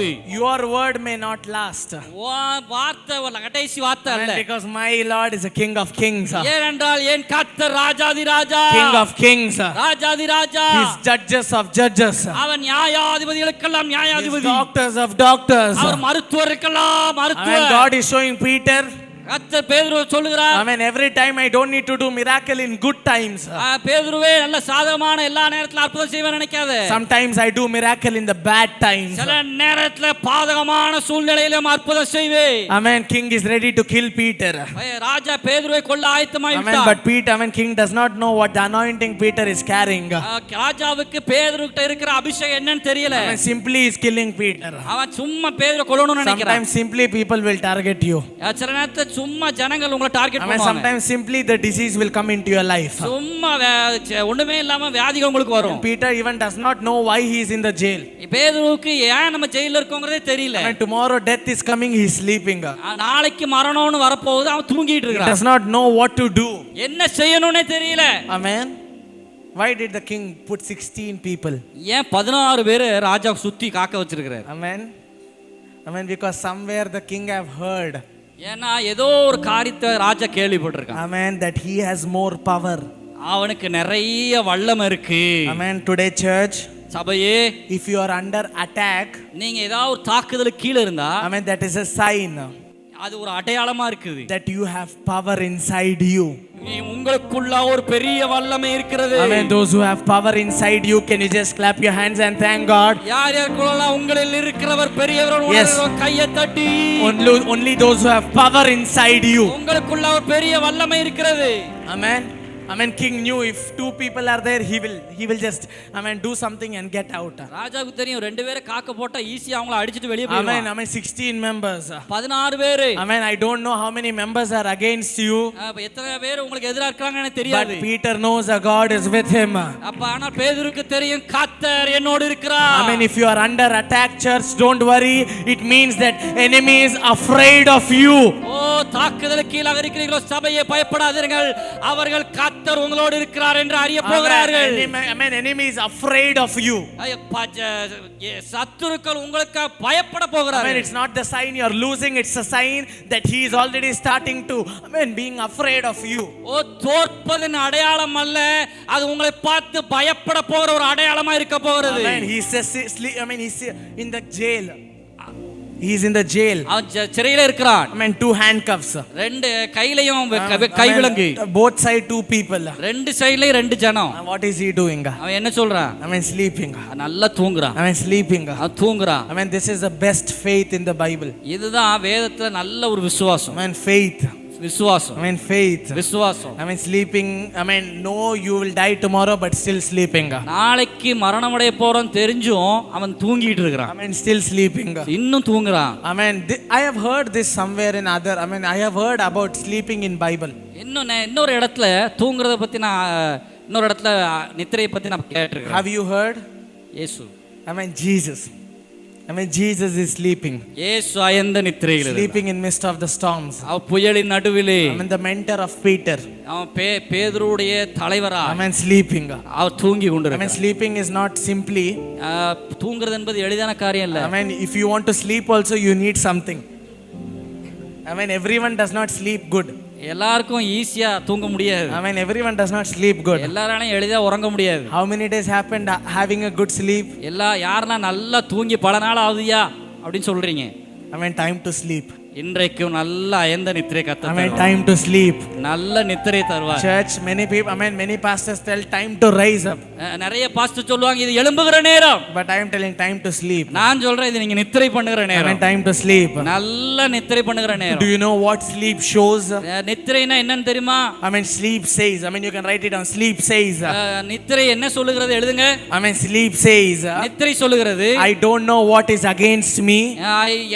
போகுது. Your word may not last. வார்த்தை கடைசி வார்த்தை அல்ல. Because my Lord is a King of kings. ஏனென்றால் என் கர்த்தர் ராஜாதி ராஜா. King of kings. Rajathi Raja. He is judges of judges. அவன் நியாயாதிபதிகளுக்கெல்லாம் நியாயாதிபதி. Doctors of doctors. அவர் மருத்துவருக்கெல்லாம் மருத்துவர். God is showing Peter. கர்த்தர் பேதுரு சொல்லுகிறார். I mean every time I don't need to do miracle in good times. பேதுருவே நல்ல சாதகமான எல்லா நேரத்துல அற்புதம் செய்வேன்னு நினைக்காத. Sometimes I do miracle in the bad times. சில நேரத்துல பாதகமான சூழ்நிலையிலும் அற்புதம் செய்வேன். Amen. King is ready to kill Peter. ராஜா பேதுருவை கொல்ல ஆயத்தமாய் விட்டார். But Peter, king does not know what the anointing Peter is carrying. ராஜாவுக்கு பேதுருகிட்ட இருக்கிற அபிஷேகம் என்னன்னு தெரியல. Simply is killing Peter. அவன் சும்மா பேதுருவை கொல்லணும்னு நினைக்கிறான். Sometimes simply people will target you. சில நேரத்துல சும்மா ஜனங்கள் உங்களை டார்கெட் பண்ணுவாங்க. Sometimes simply the disease will come into your life. சும்மா ஒண்ணுமே இல்லாம வியாதிகள் உங்களுக்கு வரும். Peter even does not know why he is in the jail. பேதுருவுக்கு ஏன் நம்ம ஜெயில்ல இருக்கோம்ங்கறதே தெரியல. Tomorrow death is coming, he is sleeping. நாளைக்கு மரணம்னு வரப்போகுது, அவன் தூங்கிட்டு இருக்கான். He does not know what to do. என்ன செய்யணும்னே தெரியல. Amen. Why did the king put 16 people? ஏன் 16 பேரை ராஜா சுத்தி காக்க வச்சிருக்காரு? Amen. Because somewhere the king have heard. ஏன்னா ஏதோ ஒரு காரியத்தை ராஜா கேள்விப்பட்டிருக்கான். Amen. That he has more power. அவனுக்கு நிறைய வல்லமை இருக்கு. Amen. Today church, சபையே, if you are under attack, நீங்க ஏதாவது ஒரு தாக்குதலுக்கு கீழ இருந்தா, amen, that is a sign. அது ஒரு அடையாளமா இருக்குது. That you have power inside you. உங்களுக்குள்ள ஒரு பெரிய வல்லமை இருக்கிறது. Amen. Those who have power inside you, can you just clap your hands and thank God? யார் யாருக்குள்ள உங்களில் இருக்கிறவர் பெரியவர் உணர்வு கையை தட்டி. Only those who have power inside you. உங்களுக்குள்ள ஒரு பெரிய வல்லமை இருக்கிறது. Amen. King knew if 2 people are there, he will just do something and get out. ராஜாவுக்கு தெரியும் ரெண்டு பேரை காக்க போட்டா ஈஸியா அவங்கள அடிச்சிட்டு வெளிய போயிடுவாங்க. Amen. 16 members. 16 பேர். Amen. I don't know how many members are against you. எத்தனை பேர் உங்களுக்கு எதிரா இருக்காங்கன்னு எனக்கு தெரியாது. But Peter knows that God is with him. அப்ப ஆனா பேதுருக்கு தெரியும் கர்த்தர் என்னோடு இருக்கிறார். Amen. If you are under attack, church, don't worry. It means that enemy is afraid of you. தாக்குதலுக்கு கீழாக இருக்கிறீர்களோ சபையே பயப்படாதீர்கள், அவர்கள் கர்த்தர் உங்களோடு இருக்கிறார் என்று அறிய போகிறார்கள். Amen. Enemy is afraid of you. சத்துருக்கள் உங்களுக்கு பயப்பட போகிறார்கள். Amen. It's not the sign you are losing, it's a sign that he is already starting to being afraid of you. தோற்பதின் அடையாளம் அல்ல, அது உங்களை பார்த்து பயப்பட போகிற ஒரு அடையாளமா இருக்க போகிறது. Amen. He says, he's in the jail. He is in the jail. அவன் சிறையில இருக்கிறான். Amen. 2 handcuffs. ரெண்டு கையிலயும் கைவிலங்கு. Both side 2 people. ரெண்டு சைடுலயும் ரெண்டு ஜனம். What is he doing? அவன் என்ன சொல்றான்? Sleeping. நல்லா தூங்குறான். Sleeping. அவன் தூங்குறான். This is the best faith in the Bible. இதுதான் வேதத்துல நல்ல ஒரு விசுவாசம். Faith. விசுவாசம். Faith. விசுவாசம். Sleeping. No, you will die tomorrow, but still sleeping. நாளைக்கு மரணம் அடைய போறோம் தெரிஞ்சும் அவன் தூங்கிட்டு இருக்கான். Still sleeping. இன்னும் தூங்குறான். I have heard this somewhere in other. I have heard about sleeping in Bible. இன்னொரு இடத்துல தூங்குறத பத்தி நான் இன்னொரு இடத்துல நித்திரையை பத்தி நான் கேட்டிருக்கேன். Have you heard? இயேசு. Jesus. Jesus is sleeping. இயேசு அயர்ந்த நித்திரையில் sleeping in midst of the storms. அவர் புயலின் நடுவிலே. The mentor of Peter. அவன் பேதுருவுடைய தலைவரா. sleeping. அவர் தூங்கி கொண்டிருக்கிறார். sleeping is not simply. தூங்குறது என்பது எளிதான காரியம் இல்ல. If you want to sleep also you need something. Everyone does not sleep good. எல்லாருக்கும் ஈஸியா தூங்க முடியாது. Everyone does not sleep good. எல்லாராலையும் எளிதா உறங்க முடியாது. How many days happened having a good sleep? யாருன்னா நல்லா தூங்கி பல நாள் ஆகுதுயா அப்படின்னு சொல்றீங்க. time to sleep. இன்றைக்கு நல்ல அயர்ந்த நித்திரை கர்த்தர் time to sleep. நல்ல நித்திரை தருவார். Church, many people, many pastors tell time to rise up. நிறைய பாஸ்டர் சொல்வாங்க இது எழும்புகிற நேரம். But I am telling time to sleep. நான் சொல்றேன் இது நீங்க நித்திரை பண்ணுகிற நேரம். time to sleep. நல்ல நித்திரை பண்ணுகிற நேரம். Do you know what sleep shows? நித்திரைனா என்னன்னு தெரியுமா? Sleep says. You can write it down. Sleep says. நித்திரை என்ன சொல்லுகிறது எழுதுங்க. Sleep says. நித்திரை சொல்லுகிறது I don't know what is against me.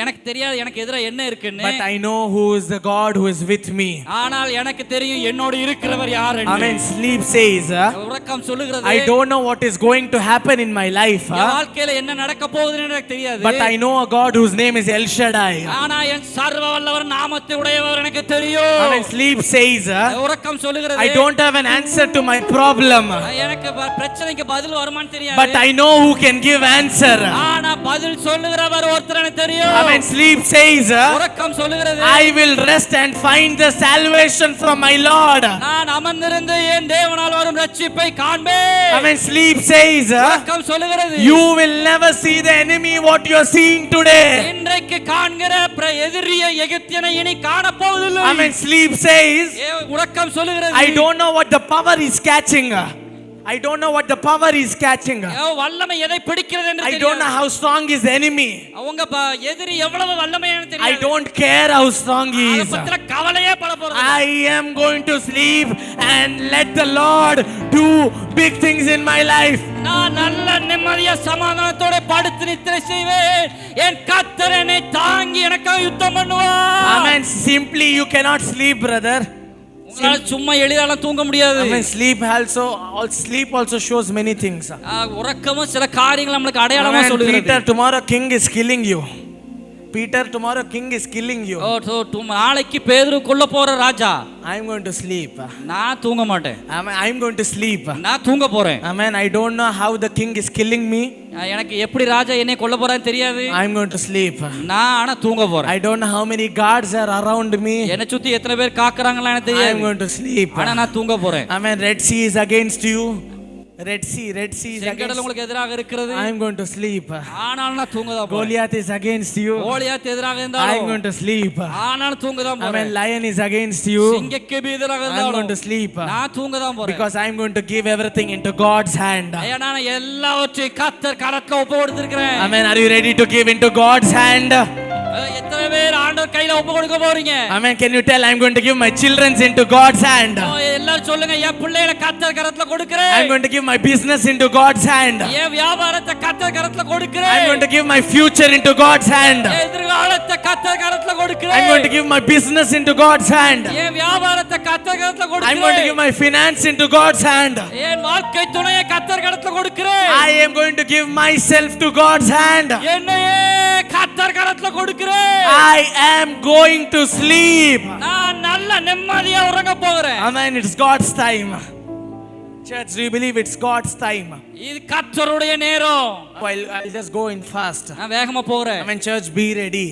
எனக்கு தெரியாது எனக்கு எதிரா என்ன இருக்கு. இருக்குன்னு. But I know who is the God who is with me. ஆனால் எனக்கு தெரியும் என்னோடு இருக்கிறவர் யார் என்று. Amen. Sleep says, உறக்கம் சொல்லுகிறது, I don't know what is going to happen in my life. என் வாழ்க்கையில என்ன நடக்க போகுதுன்னு எனக்கு தெரியாது. But I know a God whose name is El Shaddai. ஆனா என் சர்வ வல்லவர் நாமத்தை உடையவர் எனக்கு தெரியும். Amen. Sleep says, உறக்கம் சொல்லுகிறது, I don't have an answer to my problem. எனக்கு பிரச்சனைக்கு பதில் வருமான்னு தெரியாது. But I know who can give answer. ஆனா பதில் சொல்லுகிறவர் ஒருத்தர் எனக்கு தெரியும். Amen. Sleep says, உறக்கம் சொல்லுகிறது, I will rest and find the salvation from my Lord. நான் அமர்ந்திருந்து என் தேவனால் வரும் ரட்சிப்பை காண்பேன். Amen. Sleep says, உறக்கம் சொல்லுகிறது, you will never see the enemy what you are seeing today. இன்றைக்கு காண்கிற எதிரிய எகிப்தியனை இனி காண போவதில்லை. Amen. Sleep says, உறக்கம் சொல்லுகிறது, I don't know what the power is catching. I don't know what the power is catching. வல்லமை எதை பிடிக்கிறது என்று I தெரியாது. don't know how strong is the enemy. அவங்க எதிரி எவ்வளவு வல்லமையானு தெரியாது. I don't care how strong he அத is. பத்தின கவலையே பட போறது. I am going to sleep and let the Lord do big things in my life. நான் நல்ல நிம்மதியா சமாதானத்தோட படுத்து நித்திரை செய்வேன். என் கர்த்தர் என்னை தாங்கி எனக்காக யுத்தம் பண்ணுவார். Amen. Simply you cannot sleep, brother. உங்களால சும்மா எளிதால தூங்க முடியாது. Amen. Sleep also shows many things. உறக்கமும் சில காரியங்களை நமக்கு அடையாளமா Amen. சொல்லுகிறது. Peter, tomorrow king is killing you. Peter, tomorrow king is killing you. நாளைக்கு பேதுரு கொல்ல போற ராஜா. I am going to sleep. நான் தூங்க மாட்டேன். Amen. I am going to sleep. நான் தூங்க போறேன். Amen. I don't know how the king is killing me. எனக்கு எப்படி ராஜா என்னை கொல்ல போறான்னு தெரியாது. I am going to sleep. நான் ஆனா தூங்க போறேன். I don't know how many guards are around me. என்னை சுத்தி எத்தனை பேர் காக்குறாங்களா எனக்கு தெரியாது. I am going to sleep. ஆனா நான் தூங்க போறேன். Amen. Red Sea is against you. Red Sea is செங்கடல் உங்களுக்கு எதிராக இருக்கிறது. I am going to sleep. ஆனாலும் நான் தூங்க தான் போறேன். Goliath is against you. Goliath எதிராக I இருந்தாலும் am going to sleep. ஆனாலும் தூங்க தான் போறேன். Amen. Lion is against you. சிங்கத்துக்கு எதிராக I am இருந்தாலும் going to sleep. நான் தூங்க தான் போறேன். Because I am going to give everything into God's hand. நான் எல்லாவற்றையும் கர்த்தர் கரத்துல ஒப்பு கொடுத்திருக்கிறேன். Amen. Are you ready to give into God's hand? எத்தனை பேர் ஆண்டவர் கையில ஒப்பு கொடுக்க போறீங்க? Amen. Can you tell I am going to give my children into God's hand? எல்லாரும் சொல்லுங்க, என் பிள்ளைகளை கர்த்தர் கரத்துல கொடுக்கிறேன். I am going to give my business into God's hand. என் வியாபாரத்தை கர்த்தர் கரத்துல கொடுக்கிறேன். I am going to give my future into God's hand. எதிர்காலத்தை கர்த்தர் கரத்துல கொடுக்கிறேன். I am going to give my business into God's hand. என் வியாபாரத்தை கர்த்தர் கரத்துல கொடுக்கிறேன். I am going to give my finance into God's hand. என் வாழ்க்கை துணையை கர்த்தர் கரத்துல கொடுக்கிறேன். I am going to give myself to God's hand. என்னையே கர்த்தர் கரத்துல கொடுக்கிறேன். I am going to sleep. நான் நல்ல நிம்மதியா உறங்க போகிறேன். Amen. It's God's time. Church, do you believe it's God's time? இது கர்த்தருடைய நேரம். I'll just go in fast. நான் வேகமா போறேன். Amen. Church, be ready.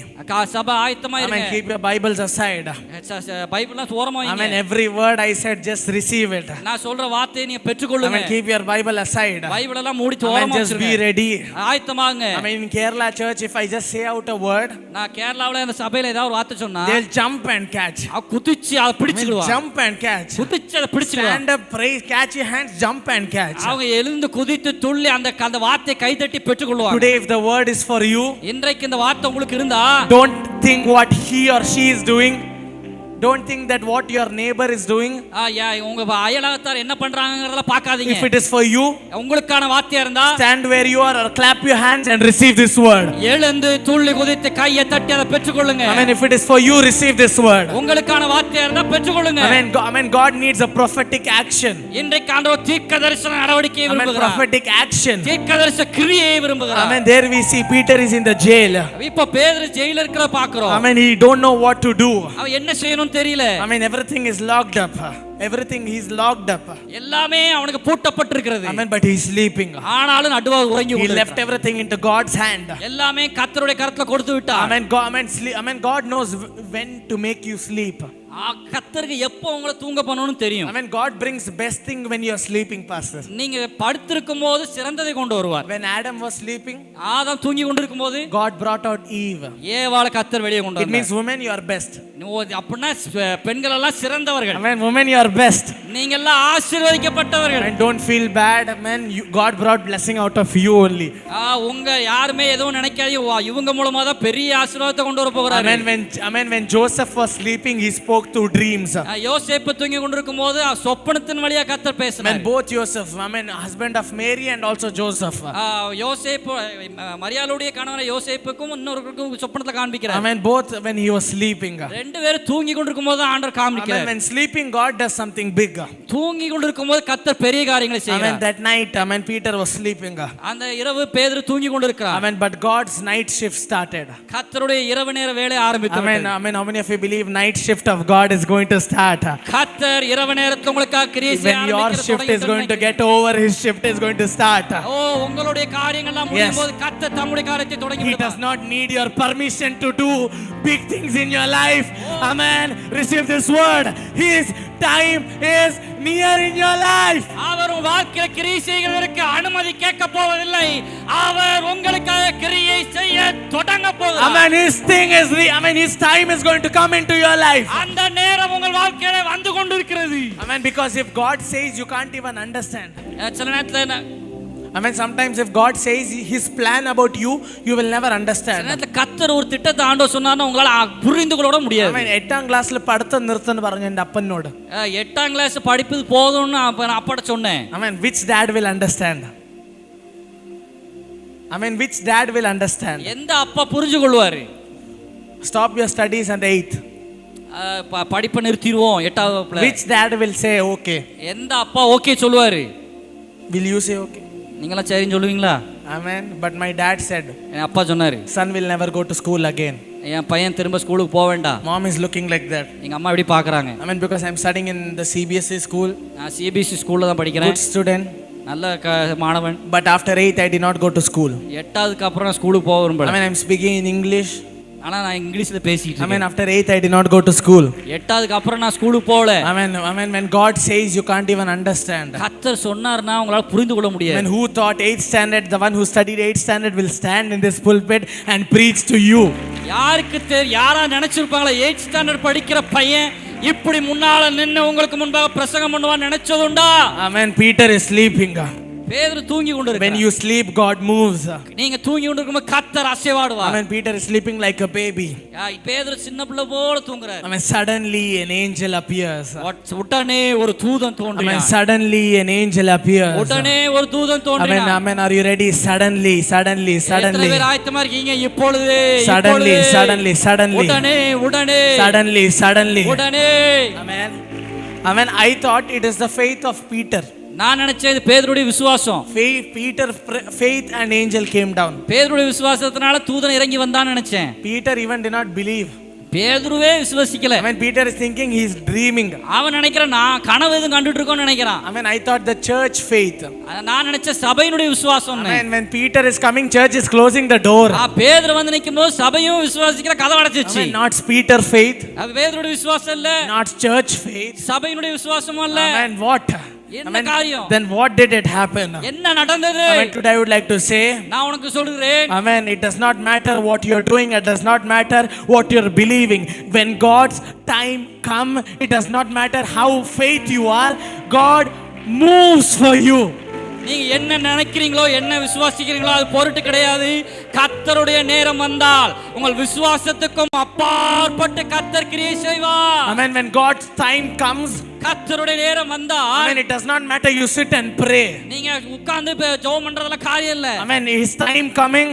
சபை ஆயத்தமா இருங்க. Amen. Keep your Bibles aside. பைபிள்லாம் ஓரமா வைங்க. Amen. Every word I said, just receive it. நான் சொல்ற வார்த்தையை நீங்க பெற்றுக்கொள்ளுங்க. Amen. Keep your Bible aside. Bible எல்லாம் மூடி Amen. ஓரமா Just be வச்சிருங்க. ready. ஆயத்தமாங்க. Amen. In Kerala church, if I just say out a word, நான் கேரளாவுல அந்த சபையில ஏதாவது ஒரு வார்த்தை சொன்னா they'll jump and catch. குதிச்சு அதை பிடிச்சுடுவாங்க. Jump and catch. குதிச்சு அதை பிடிச்சுடுவாங்க. Stand up, praise, catch your hands, jump and catch. அவங்க எழுந்து குதித்து துள்ளி அந்த வார்த்தையை கைதட்டி பெற்றுக்கொள்வாங்க. Today, if the word is for you, இன்றைக்கு இந்த வார்த்தை உங்களுக்கு இருந்தா don't think what he or she is doing. Don't think that what your neighbor is doing. உங்க அயலகத்தார் என்ன பண்றாங்கங்கறத பார்க்காதீங்க. If it is for you, உங்களுக்கான வார்த்தையா இருந்தா stand where you are or clap your hands and receive this word. எழுந்து துள்ளி குதித்து கையை தட்டி அதை பெற்றுக்கொள்ளுங்க. Amen. If it is for you, receive this word. உங்களுக்கான வார்த்தையா இருந்தா பெற்றுக்கொள்ளுங்க. Amen. God needs a prophetic action. இன்றைக்கு ஆண்டவர் தீர்க்கதரிசன நடவடிக்கையை விரும்புகிறார். Prophetic action. தீர்க்கதரிசன கிரியையை விரும்புகிறார். Amen. There we see Peter is in the jail. இப்ப பேதுரு ஜெயில்ல இருக்கற பார்க்கிறோம். Amen. He don't know what to do. அவன் என்ன செய்யணும் தெரியல. Amen. Everything is locked up. Everything he's locked up. எல்லாமே அவனுக்கு பூட்டப்பட்டிருக்கிறது. Amen. But he's sleeping. ஆனாலும் நடுவாக உறங்கி He left everything into God's hand. எல்லாமே கர்த்தருடைய கரத்துல கொடுத்து விட்டார். Amen. God knows when to make you sleep. கர்த்தருக்கு எப்போ உங்களை தூங்க பண்ணனும்னு தெரியும். Amen. God brings best thing when you are sleeping, pastor. நீங்க படுத்திருக்கும்போது சிறந்ததை கொண்டு வருவார். When Adam was sleeping, ஆதாம் தூங்கி கொண்டிருக்கும்போது God brought out Eve. ஏவாளை கர்த்தர் வெளியே கொண்டு It வந்தார். means women, you are best. அப்படினா பெண்கள் எல்லாம் சிறந்தவர்கள். Amen. Women, you are best. நீங்க எல்லாம் ஆசீர்வதிக்கப்பட்டவர்கள். And don't feel bad, man. God brought blessing out of you only. உங்க யாருமே எதுவும் நினைக்காதீங்க, இவங்க மூலமா தான் பெரிய ஆசீர்வாதத்தை கொண்டு வர போறாரு. Amen. When Joseph was sleeping, he spoke through dreams. யோசேப்பு தூங்கி கொண்டிருக்கும்போது சொப்பனத்தின் வழியா கர்த்தர் பேசினார். When both Joseph, husband of Mary and also Joseph. யோசேப்பு மரியாளுடைய கணவன் யோசேப்புக்கும் இன்னொருவருக்கும் சொப்பனத்தை காண்பிக்கிறார். Amen. Both when he was sleeping. ரெண்டு பேரும் தூங்கி கொண்டிருக்கும்போது ஆண்டவர் காண்பிக்கிறார். When sleeping, God does something big. தூங்கி கொண்டிருக்கும்போது கர்த்தர் பெரிய காரியங்களை செய்கிறார். That night, Peter was sleeping. அந்த இரவு பேதுரு தூங்கி கொண்டிருக்கிறார். But God's night shift started. கர்த்தருடைய இரவு நேர வேலை ஆரம்பித்தது. Amen. How many of you believe night shift of God is going to start? கர்த்தர் இரவு நேரத்துல உங்களுக்காக கிரியை செய்ய When your shift is going to get over, his shift is going to start. உங்களுடைய காரியங்கள் எல்லாம் முடியும்போது கர்த்தர் தம்முடைய காரியத்தை தொடங்கி விடுவார். He does not need your permission to do big things in your life. Amen. Receive this word. His time is near in your life. அவர் உங்கள் வாழ்க்கையில் கிரியை செய்கிறதற்கு அனுமதி கேட்க போவதில்லை. அவர் உங்களுக்காக கிரியை செய்ய தொடங்க போகிறார். Amen. His time is going to come into your life. அந்த நேரம் உங்கள் வாழ்க்கையில வந்து கொண்டிருக்கிறது. Amen. Because if God says, you can't even understand. சில நேரத்துல sometimes if God says his plan about you, you will never understand. சில நேரத்துல கர்த்தர் ஒரு திட்டத்தை ஆண்டவர் சொன்னார்னா உங்களால புரிந்து கொள்ள முடியாது. Amen. 8th ക്ലാസ്സിൽ പഠിത്തം നിർത്തന്ന് പറഞ്ഞു എൻ്റെ അപ്പനോട്. 8th ക്ലാസ് പഠിപ്പது போதும்னு அப்பட சொன்னேன். Amen. Which dad will understand? Amen. Which dad will understand? எந்த அப்பா புரிஞ்சு கொள்வாரு? Stop your studies and 8th. படிப்பை நிறுத்திடுவோம் 8th. Which dad will say okay? எந்த அப்பா ஓகே சொல்லுவாரு? Will you say okay? நீங்களாம் சரின்னு சொல்லுவீங்களா? Amen. But my dad said, என் அப்பா சொன்னாரு, son will never go to school again. என் பையன் திரும்ப ஸ்கூலுக்கு போக வேண்டாம். Mom is looking like that. எங்க அம்மா இப்படி பார்க்கறாங்க. Amen. Because I'm studying in the CBSE school. நான் CBSE ஸ்கூல்ல தான் படிக்கிறேன். Good student. நல்ல மாணவன். But after 8th I did not go to school. 8th அப்புறம் நான் ஸ்கூலுக்கு போக விரும்பல. Amen. I'm speaking in English. ஆனா நான் இங்கிலீஷ்ல பேசிட்டு இருக்கேன். Amen. After 8th I did not go to school. 8th அப்புறம் நான் ஸ்கூலுக்கு போகல. Amen. When God says, you can't even understand. கர்த்தர் சொன்னார்னா உங்களால புரிந்து கொள்ள முடியாது. When who thought 8th standard, the one who studied 8th standard will stand in this pulpit and preach to you? யாரா நினைச்சிருப்பாங்களா 8th standard படிக்கிற பையன் இப்படி முன்னால நின்னு உங்களுக்கு முன்பாக பிரசங்கம் பண்ணுவான்னு நினைச்சதுண்டா? Amen. Peter is sleeping. பேதுரு தூங்கி கொண்டிருக்கிறார். When you sleep, God moves. நீங்க தூங்கி கொண்டிருக்கும்போது கர்த்தர் அசைவாடுவார். Amen. Peter is sleeping like a baby. பேதுரு சின்ன பிள்ளை போல தூங்குறார். Amen. Suddenly an angel appears. உடனே ஒரு தூதன் தோன்றினார். Amen. Suddenly an angel appears. உடனே ஒரு தூதன் தோன்றினார். Amen. Are you ready? Suddenly. எத்தனை பேர் ஆயத்தமா இருக்கீங்க? இப்பொழுது. Suddenly. உடனே. Amen. I thought it is the faith of Peter. நான் நினைச்சேன் பேதுருடைய விசுவாசம். Peter faith and angel came down. பேதுருடைய விசுவாசத்தினால தூதன் இறங்கி வந்தான்னு நினைச்சேன். Peter even did not believe. பேதுருவே விசுவாசிக்கல. Amen. Peter is thinking he is dreaming. அவன் நினைக்கிறான் நான் கனவு எதுவும் கண்டுட்டு இருக்கோம்னு நினைக்கிறான். Amen. I thought the church faith. நான் நினைச்ச சபையினுடைய விசுவாசம். Amen. When Peter is coming, church is closing the door. பேதுரு வந்து நிக்கும்போது சபையும் விசுவாசிக்கிற கதவு அடைச்சிச்சு. Amen. Not Peter faith. அது பேதுருடைய விசுவாசம் இல்ல. Not church faith. சபையினுடைய விசுவாசம் அல்ல. Amen. What? என்ன காரியம்? Then what did it happen? என்ன நடந்தது? Amen. Today I would like to say, நான் உனக்கு சொல்றேன். Amen. It does not matter what you are doing. It does not matter what you are believing. When God's time come, it does not matter how faith you are. God moves for you. நீங்க என்ன நினைக்கிறீங்களோ என்ன விசுவாசிக்கிறீங்களோ அது பொருட்டு கிடையாது. கர்த்தருடைய நேரம் வந்தால் உங்கள் விசுவாசத்துக்கும் அப்பாற்பட்டு கர்த்தர் கிரியை செய்வார். Amen. When God's time comes, கர்த்தருடைய நேரம் வந்தால், Amen, it does not matter you sit and pray. நீங்க உட்கார்ந்து ஜெபம் பண்றதுல காரியம் இல்ல. Amen. His time coming,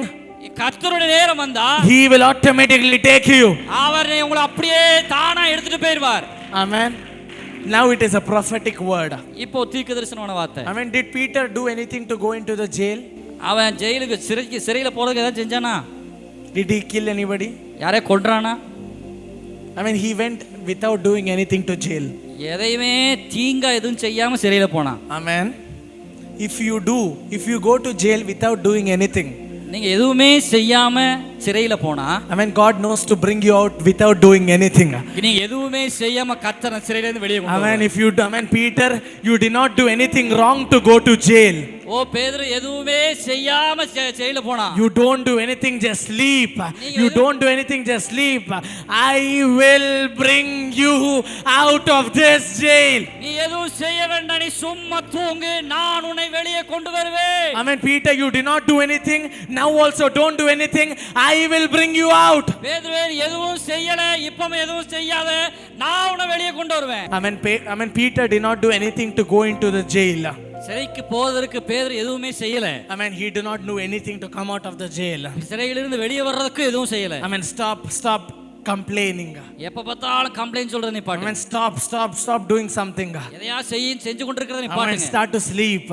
கர்த்தருடைய நேரம் வந்தா He will automatically take you. அவர் உங்களை அப்படியே தானா எடுத்துட்டு போயிடுவார். Amen. Now it is a prophetic word. இப்போ தீர்க்கதரிசனமான வார்த்தை. Amen. Did Peter do anything to go into the jail? அவன் ஜெயிலுக்கு சிறையில போறதுக்கு ஏதாவது செஞ்சானா? Did he kill anybody? யாரே கொல்றானா? I mean, he went without doing anything to jail. எதையுமே தீங்கா எதுவும் செய்யாம சிறையில போனான். Amen. If you go to jail without doing anything, நீங்க எதுவுமே செய்யாம சிறையில போனா I mean, God knows to bring you out without doing anything. நீ எதுவுமே செய்யாம கர்த்தர் சிறையில இருந்து வெளியே கொண்டு I வருவார். mean, if you, I mean, Peter, you did not do anything wrong to go to jail. ஓ பேதுரு எதுவுமே செய்யாம ஜெயில போனா. You don't do anything, just sleep. You don't do anything, just sleep. I will bring you out of this jail. நீ எதுவும் செய்ய வேண்டாம், நீ சும்மா தூங்கு, நான் உன்னை வெளியே கொண்டு வருவேன். I mean, Peter, you did not do anything. Now also don't do anything. I will bring you out. பேதுருவே எதுவும் செய்யல, இப்பவும் எதுவும் செய்யாத, நான் உன்னை வெளியே கொண்டு வருவேன். I mean, Peter did not do anything to go into the jail. சிறைக்கு போவதற்கு பேதுரு எதுவுமே செய்யல. I mean, he did not do anything to come out of the jail. சிறையிலிருந்து வெளியே வர்றதுக்கு எதுவும் செய்யல. I mean, stop complaining. எப்ப பார்த்தாலும் கம்ப்ளைண்ட் சொல்றது நீ I பாட்டு. mean, stop doing something. எதையா செஞ்சு கொண்டிருக்கிறத நீ I mean, பாருங்க. start to sleep.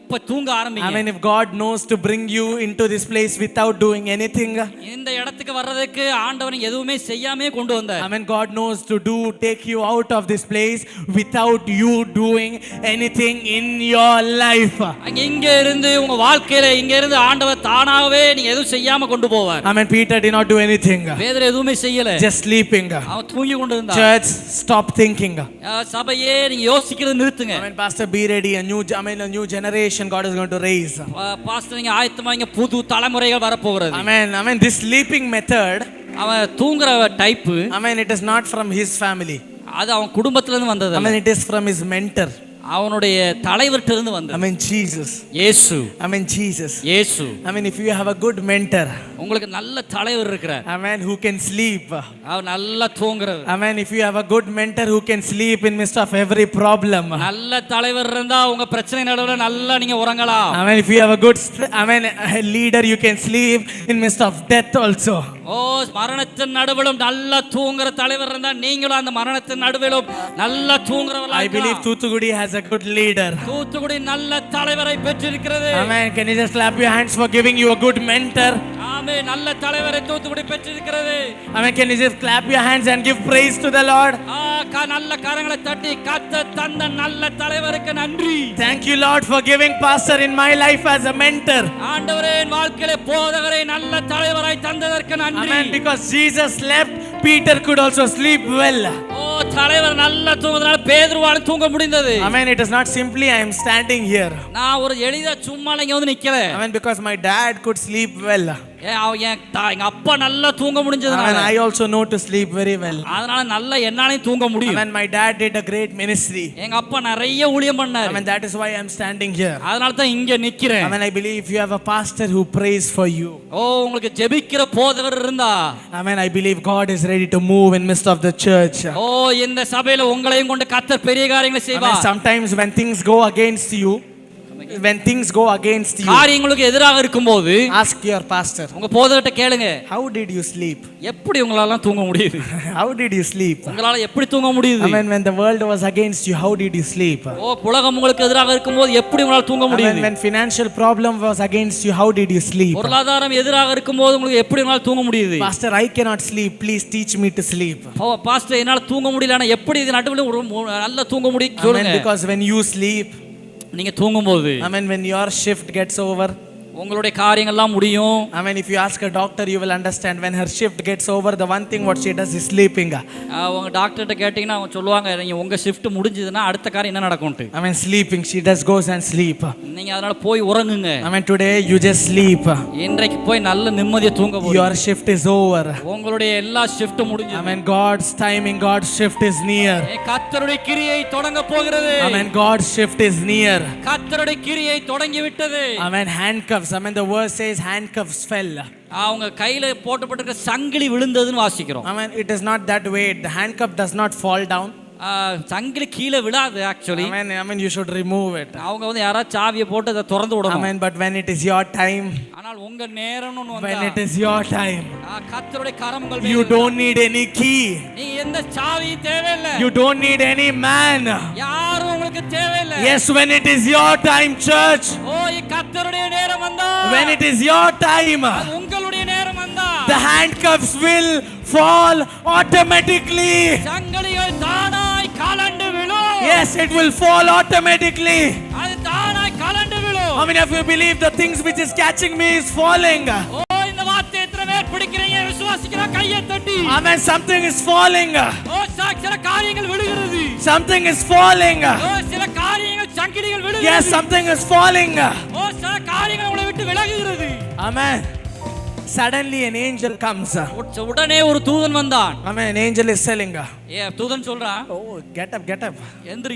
இப்ப தூங்க ஆரம்பிங்க. I mean, if God knows to bring you into this place without doing anything. இந்த இடத்துக்கு வர்றதுக்கு ஆண்டவர் எதுவுமே செய்யாமே கொண்டு வந்தார். I mean, God knows to take you out of this place without you doing anything in your life. இங்க இருந்து உங்க வாழ்க்கையில இங்க இருந்து ஆண்டவர் தானாகவே நீங்க எதுவும் செய்யாம கொண்டு போவார். I mean, Peter did not do anything. பேதுரு எதுவுமே செய்யல. Just sleeping. அவன் தூங்கி கொண்டு இருந்தான். Church, stop thinking. சபையே நீங்க யோசிக்கிறது நிறுத்துங்க. I mean, Pastor, be ready. A new generation God is going to raise. Pastor நீங்க ஆயத்தமாங்க, புது தலைமுறைகள் வர போகிறது. I mean, this sleeping method. அவன் தூங்குற type. I mean, it is not from his family. அது அவன் குடும்பத்துல இருந்து வந்தது. I mean, it is from his mentor. அவனுடைய தலைவர்ட்ட இருந்து வந்தது. I mean, Jesus. இயேசு. I mean, Jesus. இயேசு. I mean, if you have a good mentor. உங்களுக்கு நல்ல தலைவர் இருக்கிறார். I mean, who can sleep. அவன் நல்லா தூங்குறவர். I mean, if you have a good mentor who can sleep in midst of every problem. நல்ல தலைவர் இருந்தா உங்க பிரச்சனை நடுவுல நல்லா நீங்க உறங்கலாம். I mean, if you have a good a leader, you can sleep in midst of death also. ஓ மரணத்தின் நடுவிலும் நல்லா தூங்குற தலைவர் இருந்தா நீங்களும் அந்த மரணத்தின் நடுவிலும் நல்லா தூங்குறவங்களா I believe Thuthukudi has a good leader. Thoothukudi நல்ல தலைவரை பெற்றிருக்கிறது. Amen. Can you just clap your hands for giving you a good mentor? ஆமென். நல்ல தலைவரை தூத்துக்குடி பெற்றிருக்கிறது. Amen. Can you just clap your hands and give praise to the Lord? நல்ல கரங்களை தட்டி கர்த்தர் தந்த நல்ல தலைவருக்கு நன்றி. Thank you, Lord, for giving pastor in my life as a mentor. ஆண்டவரே என் வாழ்க்கையிலே போதகரை நல்ல தலைவராய் தந்ததற்கு நன்றி. Amen. Because Jesus slept, Peter could also sleep well. ஓ தலைவர் நல்ல தூங்குறதால பேதுருவால தூங்க முடிந்தது. Amen. It is not simply I am standing here. நான் ஒரு எளிதா சும்மா இங்க வந்து நிக்கல. Amen. Because my dad could sleep well. எங்க அப்பா நல்லா தூங்க முடிஞ்சதுனால. Amen. I also know to sleep very well. அதனால நல்லா என்னாலயும் தூங்க முடியும். Amen. My dad did a great ministry. எங்க அப்பா நிறைய ஊழியம் பண்ணார். Amen. That is why I am standing here. அதனால தான் இங்க நிக்கிறேன். Amen. I believe if you have a pastor who prays for you. ஓ உங்களுக்கு ஜெபிக்கிற போதகர் இருந்தா. Amen. I believe God is ready to move in midst of the church. ஓ இந்த சபையில உங்களையும் கொண்டு கர்த்தர் பெரிய காரியங்களை செய்வார். Sometimes when things go against you, காரியங்களுக்கு எதிராக இருக்கும்போது ask your pastor. உங்க போதகர்ட்ட கேளுங்க. How did you sleep? எப்படி உங்களால தூங்க முடியுது? How did you sleep? உங்களால எப்படி தூங்க முடியுது? Amen. When the world was against you, how did you sleep? ஓ உலகம் உங்களுக்கு எதிராக இருக்கும்போது எப்படி உங்களால தூங்க முடியுது? Amen. When financial problem was against you, how did you sleep? பொருளாதாரம் எதிராக இருக்கும்போது உங்களுக்கு எப்படி உங்களால தூங்க முடியுது? Pastor, I cannot sleep. Please teach me to sleep. ஓ பாஸ்டர் என்னால தூங்க முடியலனா எப்படி இது நடுவுல நல்ல தூங்க முடியும் சொல்லுங்க. Amen. Because when you sleep, நீங்க தூங்கும்போது, Amen, when your shift gets over, உங்களுடைய காரியங்கள்லாம் முடியும். I mean, if you ask a doctor, you will understand when her shift gets over, the one thing what she does is sleeping. உங்க டாக்டர்ட்ட கேட்டிங்கன்னா அவங்க சொல்லுவாங்க நீங்க உங்க ஷிஃப்ட் முடிஞ்சதுன்னா அடுத்த காரியம் என்ன நடக்கும்னு. I mean, sleeping, she just goes and sleep. நீங்க அதனால போய் உறங்குங்க. I mean, today you just sleep. இன்றைக்கு போய் நல்ல நிம்மதியா தூங்க போறீங்க. Your shift is over. உங்களுடைய எல்லா ஷிஃப்ட் முடிஞ்சது. I mean, God's timing, God's shift is near. கர்த்தருடைய கிரியை தொடங்க போகிறது. I mean, God's shift is near. கர்த்தருடைய கிரியை தொடங்கி விட்டது. I mean, handcuffs. I mean, the verse says handcuffs fell. அவங்க கையில போட்டுப்பட்டிருக்க சங்கிலி விழுந்ததுன்னு வாசிக்கிறோம். I mean, it is not that way. The handcuff does not fall down. சங்கிலி கீழே விழாது actually. I mean, you should remove it. அவங்க வந்து யாரா சாவியை போட்டு அதை திறந்து விடணும். I mean, but when it is your time, ஆனால் உங்க நேரம்னு வந்தா, when it is your time, கர்த்தருடைய கரம் உங்கள் மேல் you don't need any key. நீ எந்த சாவியும் தேவையில்லை. You don't need any man. யாரும் உங்களுக்கு தேவையில்லை. Yes, when it is your time, church. ஓ கர்த்தருடைய நேரம் வந்தா, when it is your time, உங்களுடைய நேரம் வந்தா, the handcuffs will fall automatically. சங்கிலிகள் தானாய் கலண்டு விழும். Yes, it will fall automatically. அது தானாய் கலண்டு விழும். I mean, if you believe the things which is catching me is falling. ஓ இந்த வார்த்தை எத்தனை பேர் பிடிக்கிறீங்க? Amen. Something is falling. ஓ சில காரியங்கள் விழுகிறது. Something is falling. ஓ சில காரியங்கள் சங்கிலிகள் விழுகிறது. Yes, something is falling. ஓ சில காரியங்கள் உங்களை விட்டு விலகுகிறது. Amen. Suddenly an angel comes. உடனே ஒரு தூதன் வந்தான். Amen. An angel is telling. தூதன் சொல்றான், Oh, get up, get up.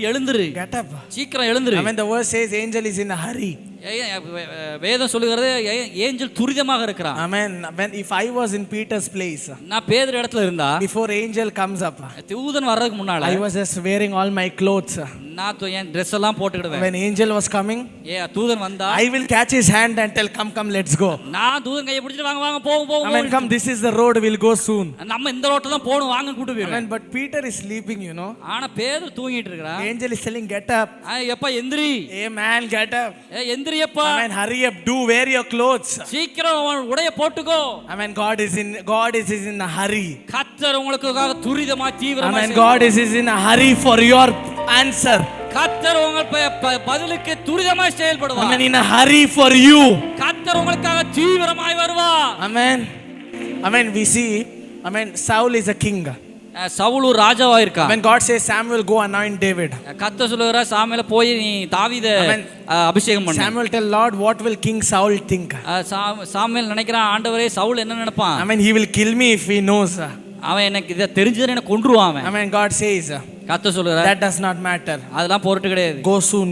எழுந்திரு. Get up. சீக்கிரம் எழுந்திரு. Amen. The verse says angel is in a hurry. வேதம் சொல்லுகிறது ஏஞ்சல் துரிதமாக இருக்கிறான். Amen. When if I was in Peter's place, நான் பேதுரு இடத்துல இருந்தா, before angel comes up, தூதன் வர்றதுக்கு முன்னால I was just wearing all my clothes. நான் என் Dress எல்லாம் போட்டுக்கிடுவேன். When angel was coming, தூதன் வந்தா, I will catch his hand and tell, come, let's go. நான் தூதன் கையை பிடிச்சிட்டு வாங்க போவோம். Amen. Come, this is the road, we'll go soon. நம்ம இந்த ரோட்ல தான் போணும், வாங்க கூட்டி போயிடுவேன். Amen. But Peter is sleeping, you know. ஆனா பேதுரு தூங்கிட்டு இருக்கான். Angel is telling, get up. எப்பா எந்திரி. Amen. Get up. எந்திரியப்பா. Amen. Hurry up. Do wear your clothes. சீக்கிரம் உடைய போட்டுக்கோ. Amen. God is in a hurry. கர்த்தர் உங்களுக்காக துரிதமா தீவிரமா. Amen. God is in a hurry for your answer. கர்த்தர் உங்கள் பதிலுக்கு துரிதமாய் செயல்படுவார். Amen. In a hurry for you. கர்த்தர் உங்களுக்காக தீவிரமாய் வருவார். Amen. Amen. We see, Amen, Saul is a king. Saul ஒரு ராஜாவா இருக்கா. When God says Samuel go anoint David, கர்த்தர் சொல்லுகிறார் சாமுவேல போய் நீ தாவீதை அபிஷேகம் பண்ணு. Samuel tell Lord, what will King Saul think? Samuel நினைக்கிறான், ஆண்டவரே சவுல் என்ன நினைப்பான்? Amen. He will kill me if he knows. அவன் எனக்கு இத தெரிஞ்சதுன்னு என்ன கொன்றுவான் அவன். Amen. God says, கர்த்தர் சொல்லுகிறார், that does not matter. அதெல்லாம் பொருட்டு கிடையாது. Go soon.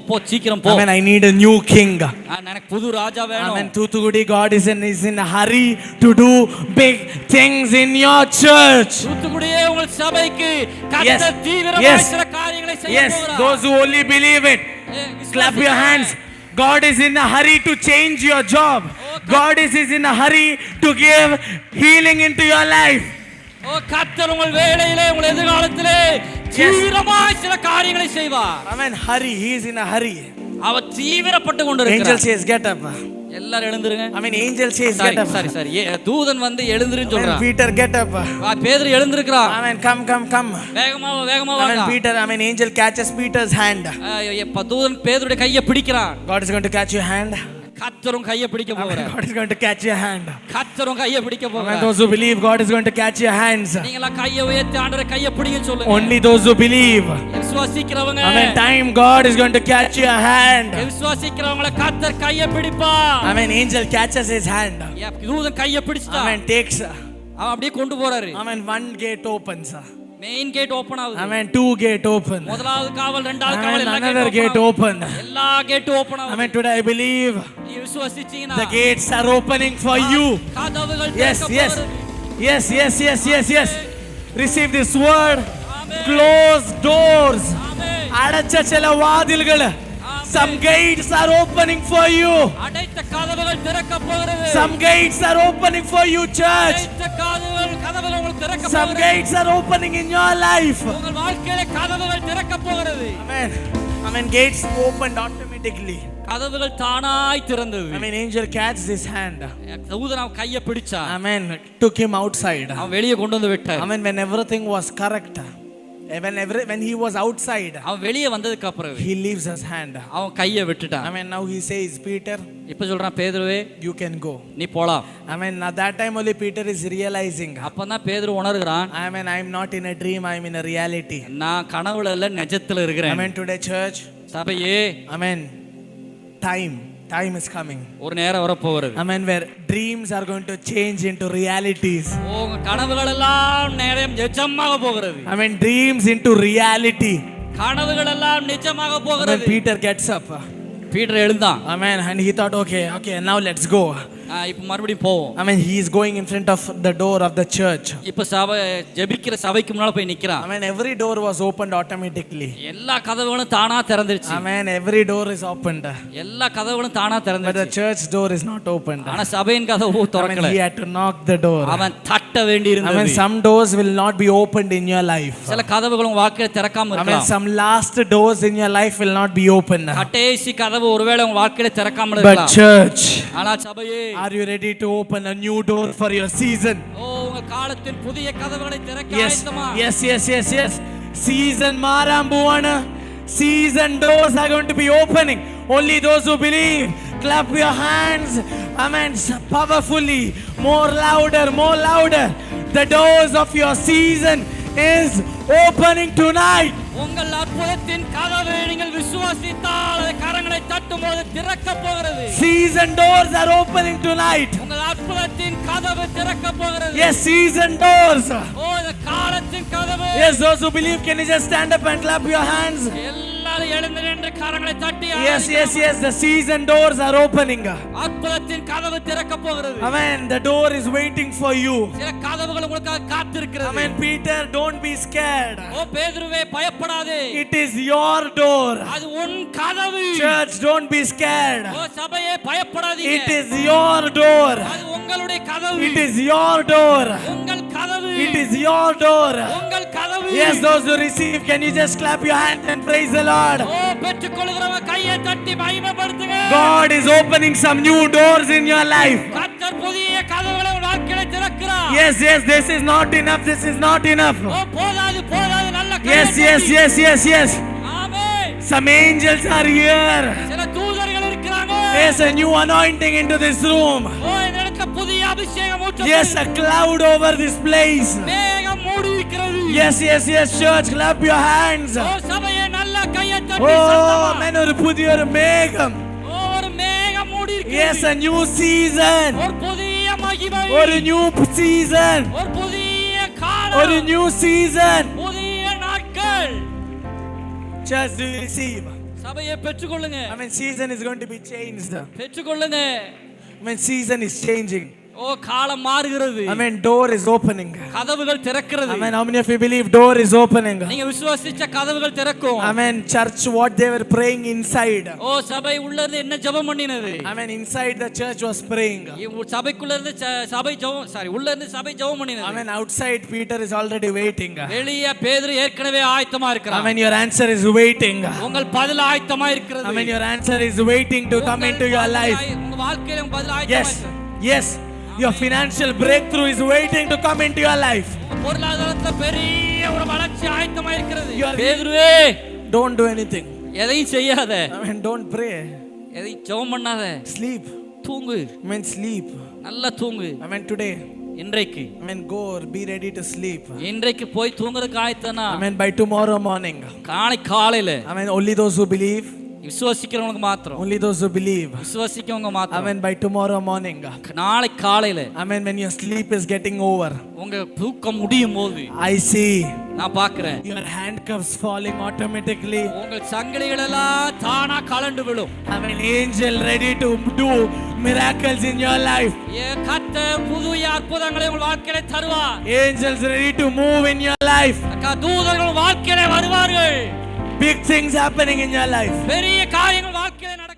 போ சீக்கிரம் போ. Amen. I need a new king. எனக்கு புது ராஜா வேணும். Amen. Thoothukudi, God is in a hurry to do big things in your church. தூத்துக்குடியே உங்கள் சபைக்கு கர்த்தர் தீவிரமாக சில காரியங்களை செய்ய போகிறார். Yes, those who only believe it, clap your hands. God is in a hurry to change your job. God is in a hurry to give healing into your life. ஓ கர்த்தர் உங்கள் வேளையிலே உங்கள் எதிர்காலத்திலே தீவிரமாக சில காரியங்களை செய்வார். Amen. Hurry. He is in a hurry. அவர் தீவிரப்பட்டு கொண்டிருக்கிறார். Angel says get up. எல்லாரும் எழுந்திருங்க. Amen. Angel says get up. சரி தூதன் வந்து எழுந்திருன்னு சொல்றான். Peter get up. பேதுரு எழுந்திருக்கிறான். Amen. Come. வேகமா வாங்க. Amen. Peter, Amen. Angel catches Peter's hand. தூதன் பேதுருடைய கையை பிடிக்கிறான். God is going to catch your hand. கர்த்தரும் கையை பிடிக்க போறார். God is going to catch your hand. கர்த்தரும் கையை பிடிக்க போறார். Amen. Those who believe, God is going to catch your hands. நீங்களா கையை உயர்த்தி ஆண்டவரே கையை பிடிங்கன்னு சொல்லுங்க. Only those who believe. விசுவாசிக்கிறவங்க. Amen. Time God is going to catch your hand. விசுவாசிக்கிறவங்கள கர்த்தர் கையை பிடிப்பார். Amen. Angel catches his hand. தூதன் கையை பிடிச்சிட்டான். Amen. Takes. அவன் அப்படியே கொண்டு போறாரு. Amen. One gate opens. Main gate open ஆகுது. Amen. Two gate open. முதலாவது காவல், இரண்டாவது காவல், another gate open. எல்லா கேட் ஓபன் ஆகுது. Amen. Today I believe விசுவாசிச்சீங்கன்னா the gates are opening for you. கதவுகள் Yes. Receive this word. Amen. Closed doors. Amen. அடைச்ச சில வாதில்கள். Some gates are opening for you. அடைத்த கதவுகள் திறக்க போகிறது. Some gates are opening for you, church. அடைத்த கதவுகள் உங்களுக்கு திறக்க போகிறது. Some gates are opening in your life. உங்கள் வாழ்க்கையில கதவுகள் திறக்க போகிறது. Amen. Gates opened automatically. கதவுகள் தானாய் திறந்தது. Amen. Angel catches his hand. தூதன் அவன் கையை பிடிச்சான். Amen. Took him outside. அவன் வெளியே கொண்டு வந்து விட்டான். Amen. When everything was correct. When he was outside, அவன் வெளியே வந்ததுக்கு அப்புறம் he leaves his hand. அவன் கையை விட்டுட்டான். Amen. Now he says, Peter, இப்ப சொல்றான், பேதுருவே you can go. நீ போலாம். Amen. At that time only Peter is realizing. அப்பதான் பேதுரு உணர்கிறான். Amen. I am not in a dream, I am in a reality. நான் கனவுல இல்ல நிஜத்துல இருக்கிறேன். Amen. Today church. சபையே. Amen. Time is coming. ஒரு நேரம் வர போகிறது. Amen. Where dreams are going to change into realities. உங்க கனவுகள் எல்லாம் நேரம் நிஜமாக போகிறது. Amen. Dreams into reality. கனவுகள் எல்லாம் நிஜமாக போகிறது. Amen. Peter gets up. Peter எழுந்தான். Amen. And he thought, okay, now let's go. இப்போ மறுபடியும் போவோம். Amen. He is going in front of the door of the church. இப்போ சபை ஜெபிக்கிற சபைக்கு முன்னால போய் நிக்கிறான். Amen. Every door was opened automatically. எல்லா கதவுகளும் தானா திறந்துருச்சு. Amen. Every door is opened. எல்லா கதவுகளும் தானா திறந்துருச்சு. But the church door is not opened. ஆனா சபையின் கதவு திறக்கல. Amen. He had to knock the door. அவன் தட்ட வேண்டி இருந்தது. Amen. Some doors will not be opened in your life. சில கதவுகள் உங்க வாழ்க்கையில திறக்காம இருக்கலாம். Amen. Some last doors in your life will not be opened. கடைசி கதவு ஒருவேளை உங்க வாழ்க்கையில திறக்காம இருக்கலாம். But church, ஆனா சபையே, are you ready to open a new door for your season? உங்க காலத்தின் புதிய கதவுகளை திறக்க ஆயத்தமா? Yes. Season மாறாம்புவான. Season doors are going to be opening. Only those who believe. Clap your hands. Amen. Powerfully. More louder. The doors of your season is opening tonight. உங்கள் அற்புதத்தின் கதவை நீங்கள் விசுவாசித்தால் அது கரங்களை தட்டும்போது திறக்க போகிறது. Season doors are opening tonight. உங்கள் அற்புதத்தின் கதவு திறக்க போகிறது. Yes, season doors. ஓ இந்த காலத்தின் கதவு. Yes, those who believe, can you just stand up and clap your hands? எல்லாரும் எழுந்து நின்று கரங்களை தட்டி Yes, yes, yes, the season doors are opening. அற்புதத்தின் கதவு திறக்க போகிறது. Amen. The door is waiting for you. சில கதவுகள் உங்களுக்காக காத்திருக்கிறது. Amen. Peter, don't be scared. ஓ பேதுருவே பயப்படாதே. It is your door. அது உன் கதவு. Church, don't be scared. ஓ சபையே பயப்படாதீங்க. It is your door. அது உங்களுடைய கதவு. It is your door. உங்கள் கதவு. It is your door. உங்கள் கதவு. Yes, those who receive, can you just clap your hands and praise the Lord? ஓ பெற்றுக்கொள்கிறவங்க கையை தட்டி மகிமைப்படுத்துங்க. God is opening some new doors in your life. கர்த்தர் புதிய கதவுகளை உன் வாழ்க்கையில திறக்கிறார். Yes, yes, this is not enough. This is not enough. ஓ போதாது போதாது நல்ல கையை Yes, yes, தட்டி. yes, yes, yes. Amen. Some angels are here. சில தூதர்கள் இருக்கிறாங்க. There's a new anointing into this room. ஓ இந்த இடத்துல புதிய அபிஷேகம் ஊற்றப்படுகிறது. Yes, a cloud over this place. மேகம் மூடி இருக்கிறது. Yes, yes, yes, church, clap your hands. ஓ சபையே நல்ல கையை தட்டி Oh, சத்தமா. man, ஒரு புதிய ஒரு மேகம். ஓ ஒரு மேகம் மூடி Yes, இருக்கிறது. a new season. ஒரு புதிய மகிமை. ஒரு new season. ஒரு புதிய காலம். ஒரு new season. புதிய நாட்கள். Church, do you receive? சபையை பெற்றுக்கொள்ளுங்க. I mean, season is going to be changed. பெற்றுக்கொள்ளுங்க. I mean, season is changing. ஓ காலம் மாறுகிறது. I mean, door is opening. கதவுகள் திறக்கிறது. I mean, how many of you believe door is opening? நீங்க விசுவாசிச்ச கதவுகள் திறக்கும். I mean, church, what they were praying inside. ஓ சபை உள்ள இருந்து என்ன ஜெபம் பண்ணினது? I mean, inside the church was praying. சபைக்குள்ள இருந்து சபை ஜெபம் உள்ள இருந்து சபை ஜெபம் பண்ணினது. I mean, outside Peter is already waiting. வெளியே பேதுரு ஏற்கனவே ஆயத்தமா I இருக்கிறார். mean, your answer is waiting. உங்கள் பதில் ஆயத்தமா இருக்கிறது. I mean, your answer is waiting to come into your life. உங்க வாழ்க்கையில உங்க பதில் ஆயத்தமா Yes, இருக்கிறது. yes. Your financial breakthrough is waiting to come into your life. பொருளாதாரத்துல பெரிய ஒரு வளர்ச்சி ஆயத்தமா இருக்கிறது. You are- பேதுருவே Don't do anything. எதையும் செய்யாத. I mean, don't pray. எதையும் ஜெபம் பண்ணாத. Sleep. தூங்கு. I mean, sleep. நல்லா தூங்கு. I mean, today. இன்றைக்கு I mean, go or be ready to sleep. இன்றைக்கு போய் தூங்குறதுக்கு ஆயத்தனா. I mean, by tomorrow morning. காலையில I mean, only those who believe. விசுவாசிக்கிறவங்களுக்கு மாத்திரம். Only those who believe. விசுவாசிக்கிறவங்க I மாத்திரம். mean, by tomorrow morning. நாளை காலையில I mean, when your sleep is getting over. உங்க தூக்கம் முடியும் போது I see நான் பார்க்கிறேன். your handcuffs falling automatically. உங்கள் சங்கிலிகள் எல்லாம் தானா கலண்டு விழும். I mean, angel ready to do miracles in your life. கர்த்தர் புதிய அற்புதங்களை உங்கள் வாழ்க்கையில தருவார். Angels ready to move in your life. தூதர்கள் வாழ்க்கையில வருவார்கள். Big things happening in your life. பெரிய காரியங்கள் வாழ்க்கையில நடக்கும்.